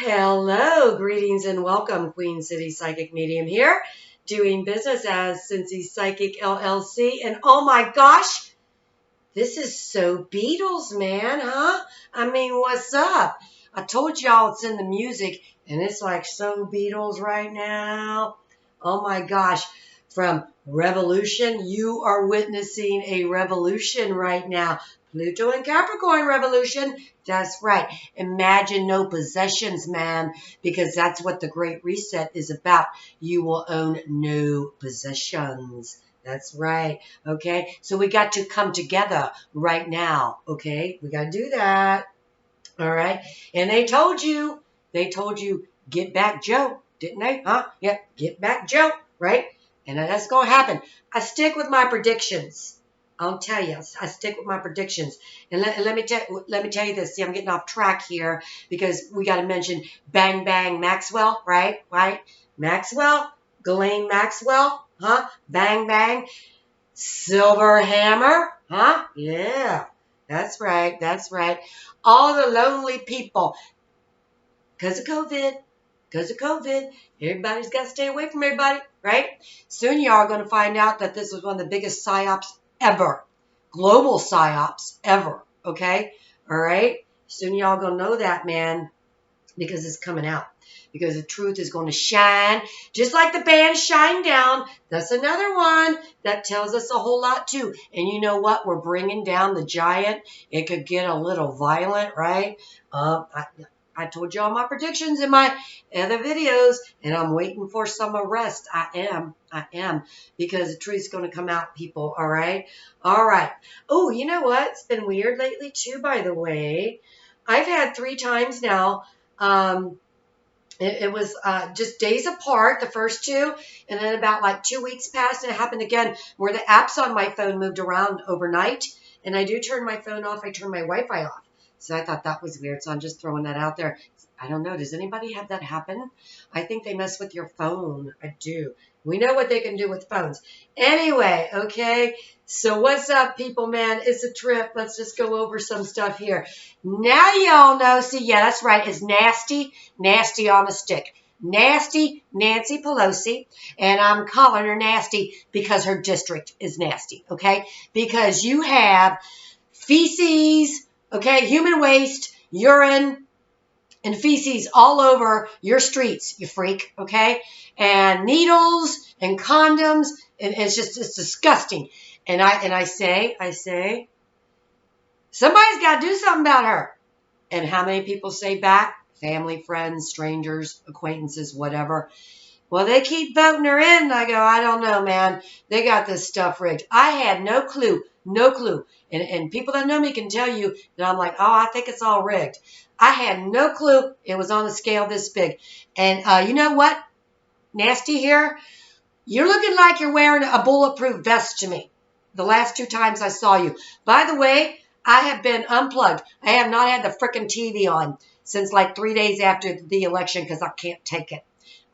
Hello, greetings and welcome. Queen City Psychic Medium here, doing business as CINCY Psychic LLC. And oh my gosh, this is So Beatles, man, huh? I mean, what's up? I told y'all it's in the music, and it's like So Beatles right now. Oh my gosh. From revolution, you are witnessing a revolution right now. Pluto and Capricorn revolution. That's right. Imagine no possessions, man, because that's what the Great Reset is about. You will own no possessions. That's right. Okay. So we got to come together right now. Okay. We got to do that. All right. And they told you, get back Joe, didn't they? Huh? Yeah. Get back Joe. Right. And that's going to happen. I stick with my predictions. I'll tell you, I stick with my predictions. And let me tell you this. See, I'm getting off track here because we got to mention Bang Bang Maxwell, right? Right? Maxwell, Ghislaine Maxwell, huh? Bang Bang, Silver Hammer, huh? Yeah, that's right. That's right. All the lonely people because of COVID. Because of COVID, everybody's got to stay away from everybody, right? Soon you are going to find out that this was one of the biggest psyops ever. Global psyops ever, okay? All right? Soon y'all going to know that, man, because it's coming out. Because the truth is going to shine, just like the band Shine Down. That's another one that tells us a whole lot, too. And you know what? We're bringing down the giant. It could get a little violent, right? I told you all my predictions in my other videos, and I'm waiting for some arrest. I am, because the truth's going to come out, people, all right? All right. Oh, you know what? It's been weird lately, too, by the way. I've had 3 times now. It was just days apart, the first 2, and then about like 2 weeks passed, and it happened again where the apps on my phone moved around overnight, and I do turn my phone off. I turn my Wi-Fi off. So I thought that was weird, so I'm just throwing that out there. I don't know. Does anybody have that happen? I think they mess with your phone. I do. We know what they can do with phones. Anyway, okay. So what's up, people, man? It's a trip. Let's just go over some stuff here. Now y'all know. See, yeah, that's right. It's nasty, nasty on a stick. Nasty Nancy Pelosi. And I'm calling her nasty because her district is nasty, okay? Because you have feces, okay, human waste, urine, and feces all over your streets, you freak, okay? And needles and condoms, and it's disgusting. And I say, somebody's got to do something about her. And how many people say back? Family, friends, strangers, acquaintances, whatever. Well, they keep voting her in. And I go, I don't know, man. They got this stuff rigged. I had no clue. No clue. And people that know me can tell you that I'm like, oh, I think it's all rigged. I had no clue it was on a scale this big. And you know what? Nasty here. You're looking like you're wearing a bulletproof vest to me. The last 2 times I saw you. By the way, I have been unplugged. I have not had the frickin' TV on since like 3 days after the election because I can't take it.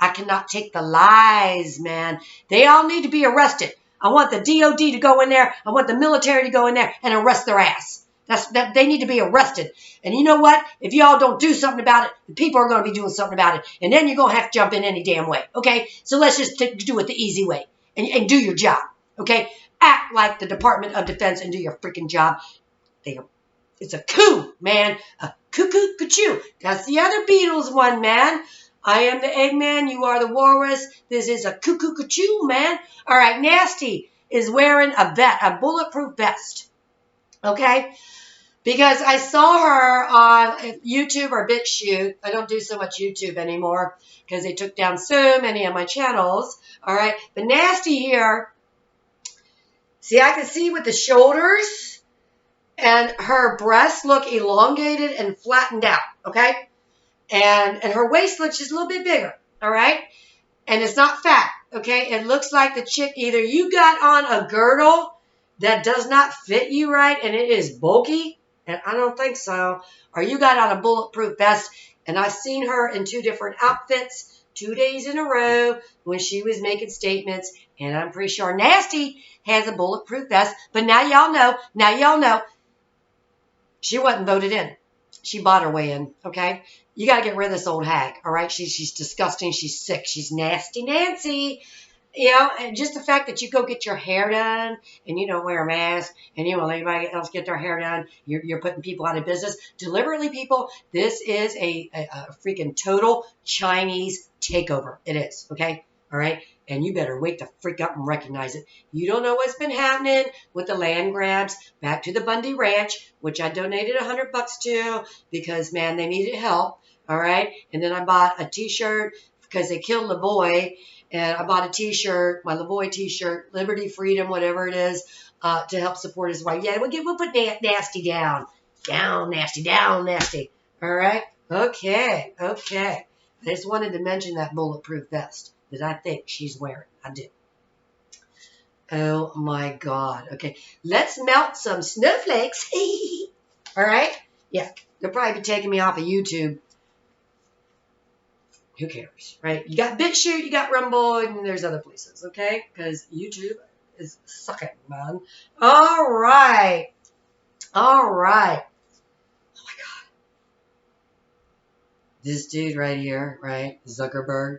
I cannot take the lies, man. They all need to be arrested. I want the DOD to go in there. I want the military to go in there and arrest their ass. They need to be arrested. And you know what? If y'all don't do something about it, the people are going to be doing something about it. And then you're going to have to jump in any damn way. Okay? So let's just do it the easy way. And do your job. Okay? Act like the Department of Defense and do your freaking job. It's a coup, man. A cuckoo. That's the other Beatles one, man. I am the Eggman. You are the Walrus. This is a cuckoo, man. All right, Nasty is wearing a bulletproof vest. Okay? Because I saw her on YouTube or BitChute. I don't do so much YouTube anymore because they took down so many of my channels. All right? But Nasty here, see, I can see with the shoulders and her breasts look elongated and flattened out. Okay? And her waist looks just a little bit bigger, all right? And it's not fat, okay? It looks like the chick, either you got on a girdle that does not fit you right and it is bulky, and I don't think so, or you got on a bulletproof vest, and I've seen her in 2 different outfits 2 days in a row when she was making statements, and I'm pretty sure Nasty has a bulletproof vest, but now y'all know, she wasn't voted in. She bought her way in, okay? You got to get rid of this old hag, all right? She's disgusting. She's sick. She's nasty Nancy. You know, and just the fact that you go get your hair done and you don't wear a mask and you won't let anybody else get their hair done, you're putting people out of business. Deliberately, people, this is a freaking total Chinese takeover. It is, okay? All right? And you better wake the freak up and recognize it. You don't know what's been happening with the land grabs back to the Bundy Ranch, which I donated $100 to because, man, they needed help. All right? And then I bought a T-shirt because they killed the boy. And I bought a T-shirt, my LaBoy T-shirt, Liberty, Freedom, whatever it is, to help support his wife. Yeah, we'll put Nasty down. Down, Nasty, down, Nasty. All right? Okay. I just wanted to mention that bulletproof vest that I think she's wearing. I do. Oh, my God. Okay, let's melt some snowflakes. All right? Yeah, they'll probably be taking me off of YouTube. Who cares, right? You got BitChute, you got Rumble, and there's other places, okay? Because YouTube is sucking, man. All right. Oh, my God. This dude right here, right? Zuckerberg.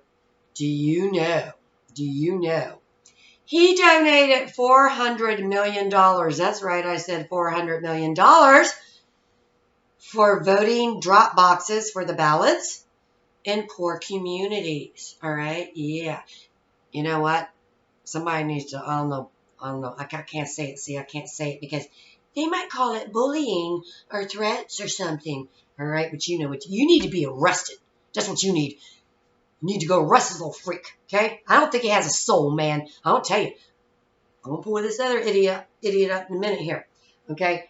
Do you know? He donated $400 million. That's right, I said $400 million for voting drop boxes for the ballots in poor communities. All right? Yeah. You know what? Somebody needs to, I don't know. I can't say it. See, I can't say it because they might call it bullying or threats or something. All right? But you know what? You need to be arrested. That's what you need. You need to go arrest this little freak. Okay? I don't think he has a soul, man. I don't tell you. I'm going to pull this other idiot up in a minute here. Okay?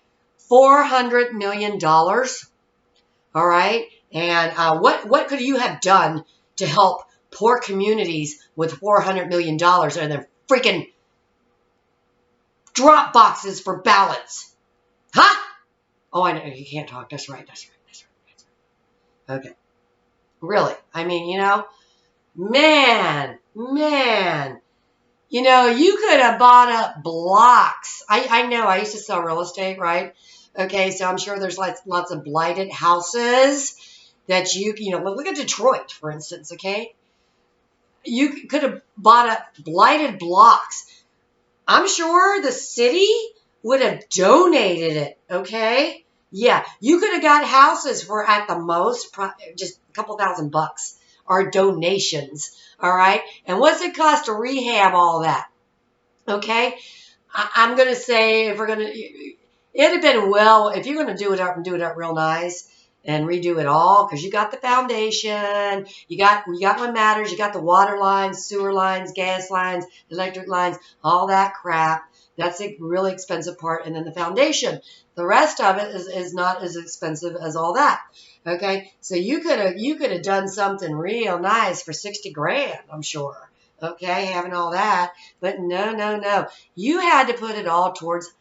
$400 million. All right? And what could you have done to help poor communities with $400 million and their freaking drop boxes for ballots? Huh? Oh, I know. You can't talk. That's right. Okay. Really? I mean, you know, man. You know, you could have bought up blocks. I know. I used to sell real estate, right? Okay, so I'm sure there's lots of blighted houses that you know, look at Detroit, for instance, okay? You could have bought up blighted blocks. I'm sure the city would have donated it, okay? Yeah, you could have got houses for at the most just a couple $1,000 or donations, all right? And what's it cost to rehab all that, okay? I'm going to say if we're going to... It'd have been well, if you're going to do it up and do it up real nice and redo it all, because you got the foundation, you got what matters, you got the water lines, sewer lines, gas lines, electric lines, all that crap. That's a really expensive part. And then the foundation. The rest of it is not as expensive as all that. Okay? So you could have done something real nice for 60 grand, I'm sure. Okay? Having all that. But no. You had to put it all towards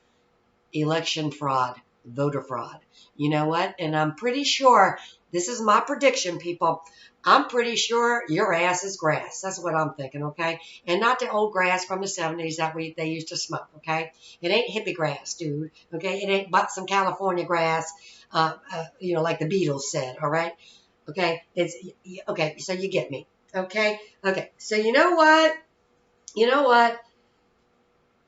election fraud, voter fraud. You know what? And I'm pretty sure, this is my prediction, people, I'm pretty sure your ass is grass. That's what I'm thinking, okay? And not the old grass from the 70s that they used to smoke, okay? It ain't hippie grass, dude, okay? It ain't but some California grass, you know, like the Beatles said, all right? Okay? Okay, so you get me, okay? Okay, so you know what?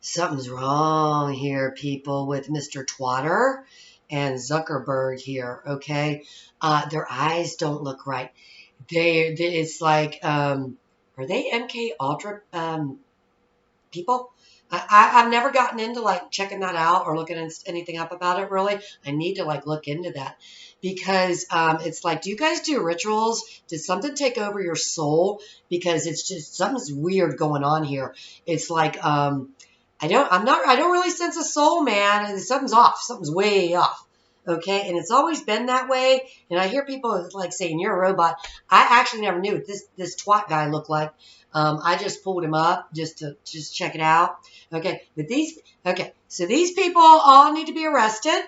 Something's wrong here, people, with Mr. Twatter and Zuckerberg here, okay? Their eyes don't look right. It's like, are they MK Ultra people? I've never gotten into, like, checking that out or looking anything up about it, really. I need to, like, look into that. Because it's like, do you guys do rituals? Did something take over your soul? Because it's just, something's weird going on here. It's like, I don't really sense a soul, man. Something's off. Something's way off. Okay. And it's always been that way. And I hear people like saying, you're a robot. I actually never knew what this twat guy looked like. I just pulled him up just to check it out. Okay. But so these people all need to be arrested.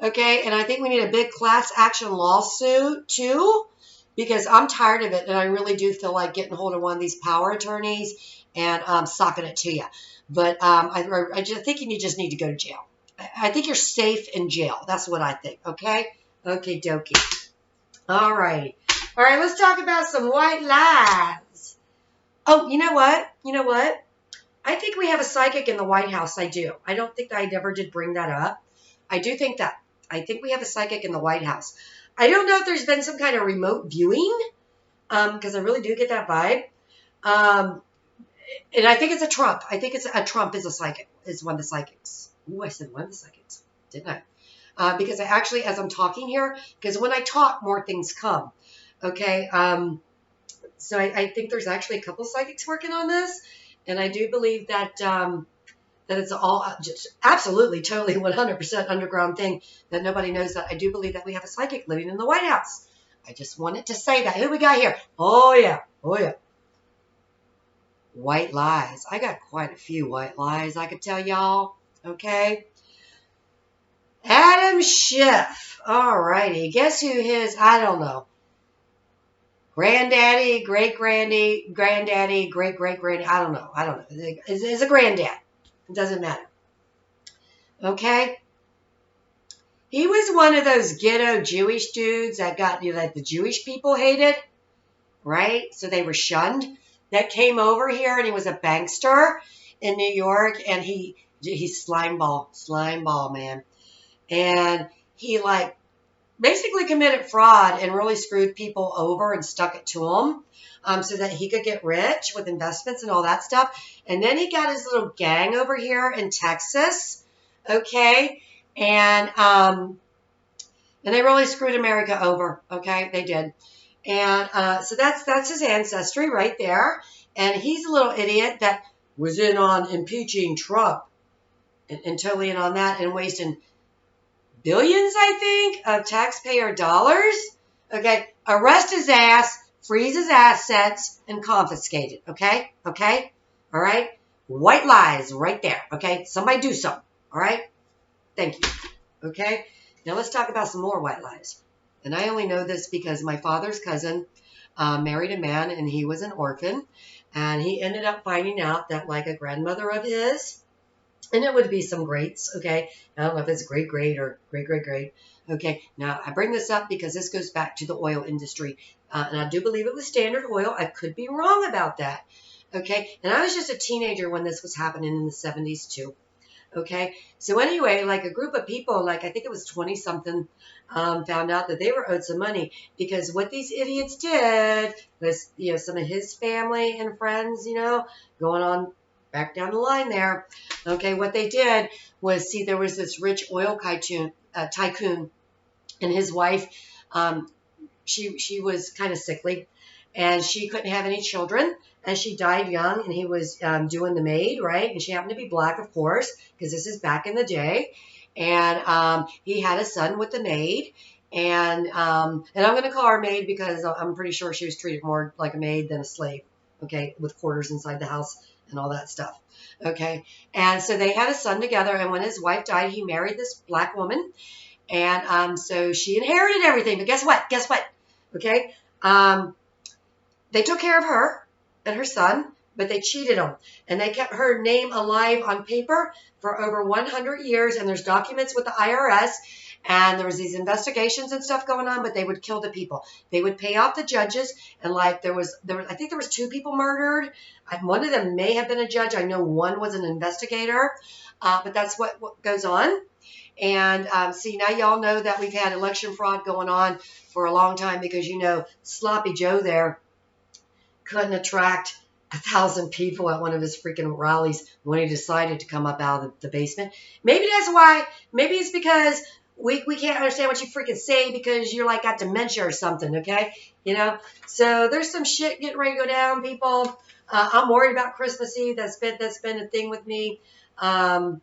Okay. And I think we need a big class action lawsuit too, because I'm tired of it. And I really do feel like getting hold of one of these power attorneys and socking it to you. But I just think you just need to go to jail. I think you're safe in jail. That's what I think, okay? Okay, dokie. All right. All right, let's talk about some white lies. Oh, you know what? You know what? I think we have a psychic in the White House. I do. I don't think I ever did bring that up. I do think that. I think we have a psychic in the White House. I don't know if there's been some kind of remote viewing, because I really do get that vibe. And I think it's a Trump. I think it's a Trump is a psychic, is one of the psychics. Ooh, I said one of the psychics, didn't I? Because I actually, as I'm talking here, because when I talk, more things come. Okay. So I think there's actually a couple psychics working on this. And I do believe that that it's all just absolutely, totally, 100% underground thing that nobody knows that. I do believe that we have a psychic living in the White House. I just wanted to say that. Who we got here? Oh, yeah. Oh, yeah. White lies. I got quite a few white lies I could tell y'all. Okay. Adam Schiff. All righty. Guess who his, I don't know. Granddaddy, great-granddaddy, granddaddy, great-great-granddaddy. I don't know. It's a granddad. It doesn't matter. Okay? He was one of those ghetto Jewish dudes that got, that the Jewish people hated, right? So they were shunned. That came over here, and he was a bankster in New York, and he's slimeball, man. And he, basically committed fraud and really screwed people over and stuck it to them so that he could get rich with investments and all that stuff. And then he got his little gang over here in Texas, okay? And they really screwed America over, okay? They did. And so that's his ancestry right there. And he's a little idiot that was in on impeaching Trump and totally in on that and wasting billions, I think, of taxpayer dollars. Okay, arrest his ass, freeze his assets, and confiscate it. Okay, okay, all right. White lies right there. Okay, somebody do something. All right, thank you. Okay, now let's talk about some more white lies. And I only know this because my father's cousin married a man, and he was an orphan, and he ended up finding out that a grandmother of his. And it would be some greats, okay? I don't know if it's great or great. Okay, now I bring this up because this goes back to the oil industry. And I do believe it was Standard Oil. I could be wrong about that, okay? And I was just a teenager when this was happening in the 70s too, okay? So anyway, a group of people, I think it was 20-something, found out that they were owed some money because what these idiots did was, some of his family and friends, going on back down the line there. Okay, what they did was, there was this rich oil tycoon, and his wife, she was kind of sickly, and she couldn't have any children, and she died young, and he was doing the maid, right? And she happened to be black, of course, because this is back in the day. And he had a son with the maid, and I'm going to call her maid because I'm pretty sure she was treated more like a maid than a slave, okay, with quarters inside the house and all that stuff. Okay. And so they had a son together. And when his wife died, he married this black woman. And so she inherited everything. But guess what? Guess what? Okay. They took care of her and her son, but they cheated them. And they kept her name alive on paper for over 100 years. And there's documents with the IRS. And there was these investigations and stuff going on, but they would kill the people. They would pay off the judges, and I think there was 2 people murdered. One of them may have been a judge. I know one was an investigator, but that's what goes on. And see, now y'all know that we've had election fraud going on for a long time because Sloppy Joe there couldn't attract 1,000 people at one of his freaking rallies when he decided to come up out of the basement. Maybe that's why. Maybe it's because we can't understand what you freaking say because you're got dementia or something, okay? So there's some shit getting ready to go down, people. I'm worried about Christmas Eve. That's been a thing with me for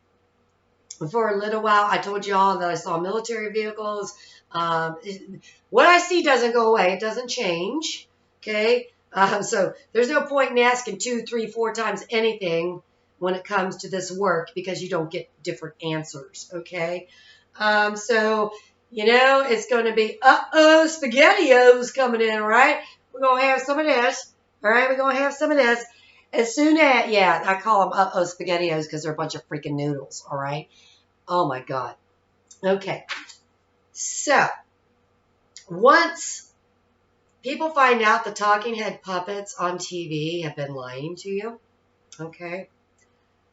a little while. I told y'all that I saw military vehicles. What I see doesn't go away. It doesn't change, okay? So there's no point in asking 2, 3, 4 times anything when it comes to this work because you don't get different answers, okay? So, it's going to be, SpaghettiOs coming in, right? We're going to have some of this, all right? We're going to have some of this. As soon as, I call them SpaghettiOs because they're a bunch of freaking noodles, all right? Oh, my God. Okay. So, once people find out the talking head puppets on TV have been lying to you, okay,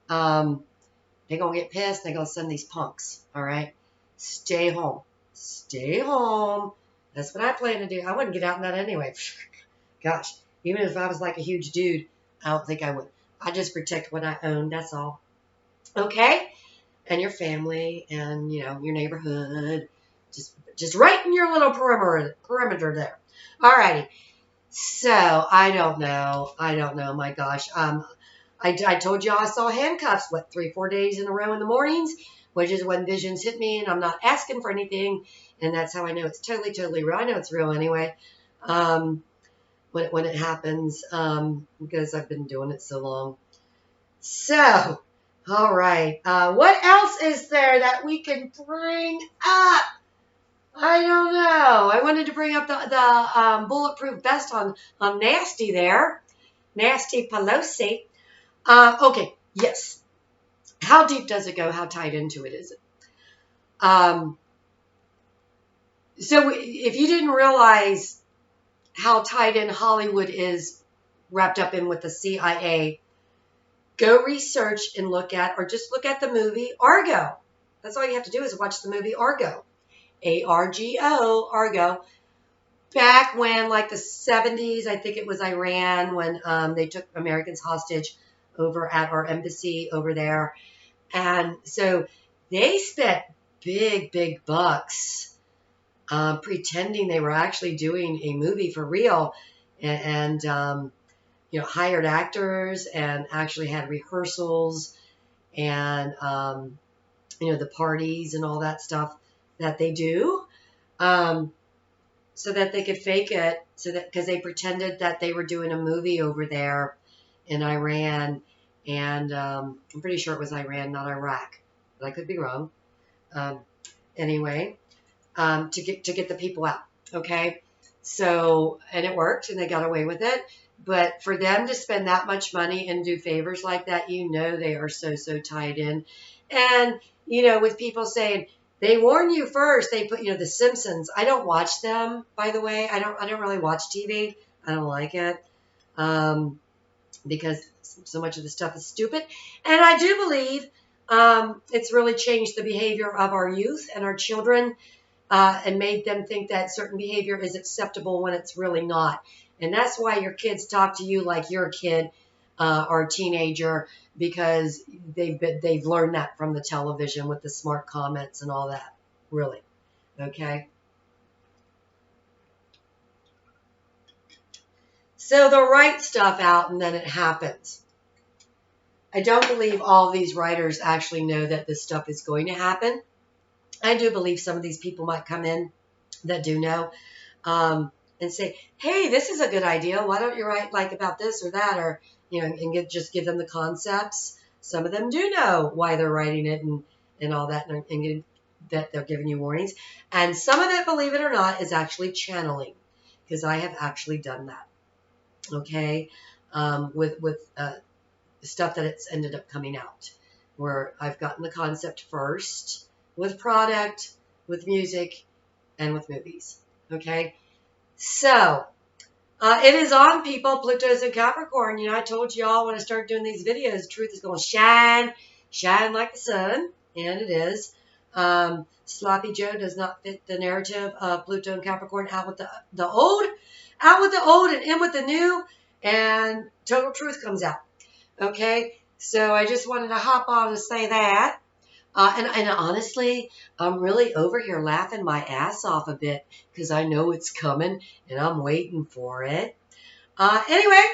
they're going to get pissed. They're going to send these punks, all right? Stay home. Stay home. That's what I plan to do. I wouldn't get out in that anyway. Gosh, even if I was like a huge dude, I don't think I would. I just protect what I own. That's all. Okay? And your family and, you know, your neighborhood. Just right in your little perimeter there. All righty. So, I don't know. My gosh. I told you I saw handcuffs, 3-4 days in a row in the mornings, which is when visions hit me, and I'm not asking for anything, and that's how I know it's totally real. I know it's real anyway, when it happens, because I've been doing it so long. So, all right, what else is there that we can bring up? I don't know. I wanted to bring up the bulletproof vest on Nasty there, Nasty Pelosi. Okay, yes. How deep does it go? How tied into it is it? So if you didn't realize how tied in Hollywood is wrapped up in with the CIA, go research and look at, or just look at the movie Argo. That's all you have to do is watch the movie Argo. A-R-G-O, Argo. Back when, like the 70s, I think it was Iran, when they took Americans hostage over at our embassy over there. And so they spent big bucks pretending they were actually doing a movie for real, and you know, hired actors and actually had rehearsals and you know, the parties and all that stuff that they do, so that they could fake it, so that because they pretended that they were doing a movie over there in Iran. And I'm pretty sure it was Iran, not Iraq, but I could be wrong. Anyway, to get the people out, okay? So, and it worked, and they got away with it. But for them to spend that much money and do favors like that, you know they are so tied in. And, you know, with people saying, they warn you first, they put, you know, The Simpsons. I don't watch them, by the way. I don't really watch TV. I don't like it. Because so much of the stuff is stupid. And I do believe it's really changed the behavior of our youth and our children, and made them think that certain behavior is acceptable when it's really not. And that's why your kids talk to you like you're a kid or a teenager, because they've learned that from the television with the smart comments and all that. Really. Okay? So they'll write stuff out and then it happens. I don't believe all of these writers actually know that this stuff is going to happen. I do believe some of these people might come in that do know, and say, hey, this is a good idea. Why don't you write like about this or that, or, you know, and just give them the concepts. Some of them do know why they're writing it and all that, and that they're giving you warnings. And some of it, believe it or not, is actually channeling, because I have actually done that. Okay, with stuff that it's ended up coming out, where I've gotten the concept first with product, with music, and with movies. Okay, so it is on, people. Pluto's in Capricorn. You know, I told y'all when I started doing these videos, truth is going to shine like the sun, and it is. Sloppy Joe does not fit the narrative of Pluto and Capricorn. Out with the old and in with the new, and total truth comes out. Okay, so I just wanted to hop on to say that. And honestly, I'm really over here laughing my ass off a bit, because I know it's coming and I'm waiting for it. Anyway,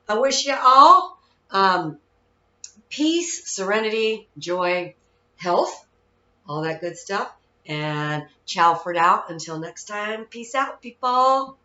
I wish you all peace, serenity, joy, health, all that good stuff. And ciao for now. Until next time, peace out, people.